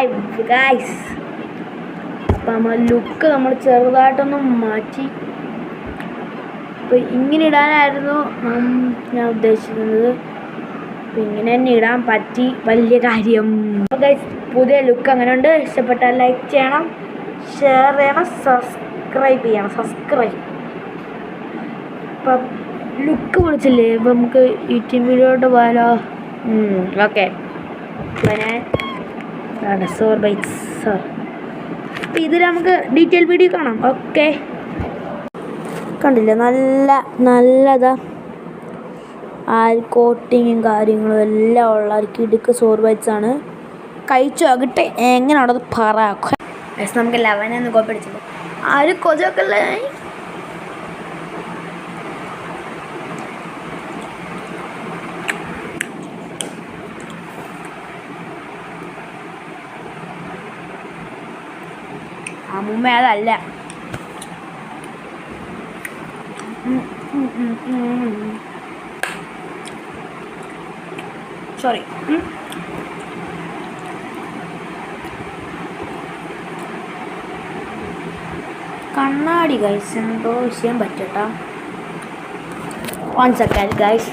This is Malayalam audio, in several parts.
Subscribe guys. അപ്പം നമ്മൾ ലുക്ക് നമ്മൾ ചെറുതായിട്ടൊന്ന് മാറ്റി. അപ്പോൾ ഇങ്ങനെ ഇടാനായിരുന്നു ഞാൻ ഉദ്ദേശിക്കുന്നത്. അപ്പം ഇങ്ങനെ തന്നെ ഇടാൻ പറ്റി, വലിയ കാര്യം. അപ്പോൾ ഗൈസ് പുതിയ ലുക്ക് അങ്ങനെ ഉണ്ട്. ഇഷ്ടപ്പെട്ടാൽ ലൈക്ക് ചെയ്യണം, ഷെയർ ചെയ്യണം, സബ്സ്ക്രൈബ് ചെയ്യണം. അപ്പം ലുക്ക് വിളിച്ചില്ലേ, ഇപ്പം നമുക്ക് യൂട്യൂബ് വീഡിയോട്ട് പോയാലോ? ഓക്കെ. പിന്നെ സോർബൈറ്റ്സ്. അപ്പം ഇതിൽ നമുക്ക് ഡീറ്റെയിൽ വീഡിയോ കാണാം. ഓക്കെ, കണ്ടില്ലേ നല്ലതാ കോട്ടിങ്ങും കാര്യങ്ങളും എല്ലാം ഉള്ള കിടുക്ക് സോർബൈറ്റ്സ് ആണ്. കഴിച്ചു നോക്കട്ടെ എങ്ങനെയാണത് പറ. നമുക്ക് 11 കോപ്പിടിച്ചില്ല. ആരും കൊച്ചൊക്കെല്ലേ. അമ്മൂമ്മ അതല്ല. സോറി. കണ്ണാടി ഗൈസ് എന്തോ വിഷയം പറ്റട്ടാ. 1 സെക്കൻഡ് ഗൈസ്.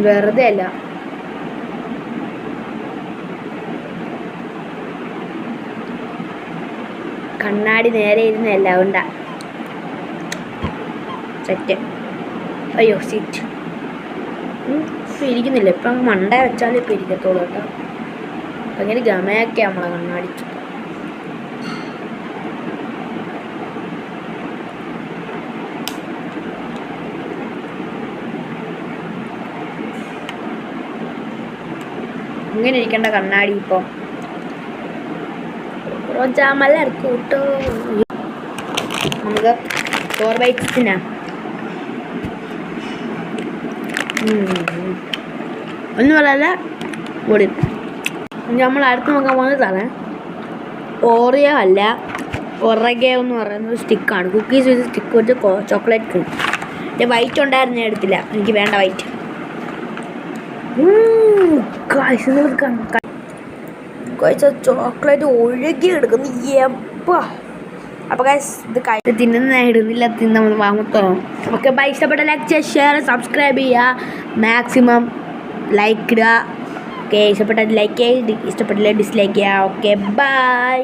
വെറുതെ അല്ല, കണ്ണാടി നേരെ ഇരുന്നല്ല ഉണ്ടാ സെറ്റ്. അയ്യോ സീറ്റ് ഇപ്പം ഇരിക്കുന്നില്ല. ഇപ്പം മണ്ട വെച്ചാലേ ഇപ്പം ഇരിക്കത്തോളൂ കേട്ടോ. അപ്പം ഇങ്ങനെ ഗമയൊക്കെ നമ്മളെ കണ്ണാടി. ഇങ്ങനെ ഇരിക്കേണ്ട കണ്ണാടി ഇപ്പം റോജാമല കൂട്ടോ. നമുക്ക് സോർബൈറ്റ്സിനാ ഒന്നും പറയല്ല പൊടി. നമ്മൾ അടുത്ത് നോക്കാൻ പോകുന്നതാണ് ഓറിയോ അല്ല, ഒറഗയോ എന്ന് പറയുന്നത് സ്റ്റിക്കാണ്. കുക്കീസ് വെച്ച് സ്റ്റിക്ക് വെച്ച് ചോക്ലേറ്റ് ക്രീം. എൻ്റെ വൈറ്റ് ഉണ്ടായിരുന്നു, ഞാൻ എടുത്തില്ല, എനിക്ക് വേണ്ട വൈറ്റ്. ചോക്ലേറ്റ് ഒഴുകി എടുക്കുന്നു എപ്പാ. അപ്പോൾ ഗൈസ് ഇത് തിന്നുന്ന ഇടുന്നില്ല, നമ്മൾ വാങ്ങത്തോ. Okay bye. ഇഷ്ടപ്പെട്ട ലൈക്ക് ചെയ്യുക, ഷെയർ, സബ്സ്ക്രൈബ് ചെയ്യുക, മാക്സിമം ലൈക്ക് ഇടുക. ഓക്കെ, ഇഷ്ടപ്പെട്ട ലൈക്ക് ചെയ്യുക, ഇഷ്ടപ്പെട്ടില്ല ഡിസ്ലൈക്ക് ചെയ്യുക. Okay by.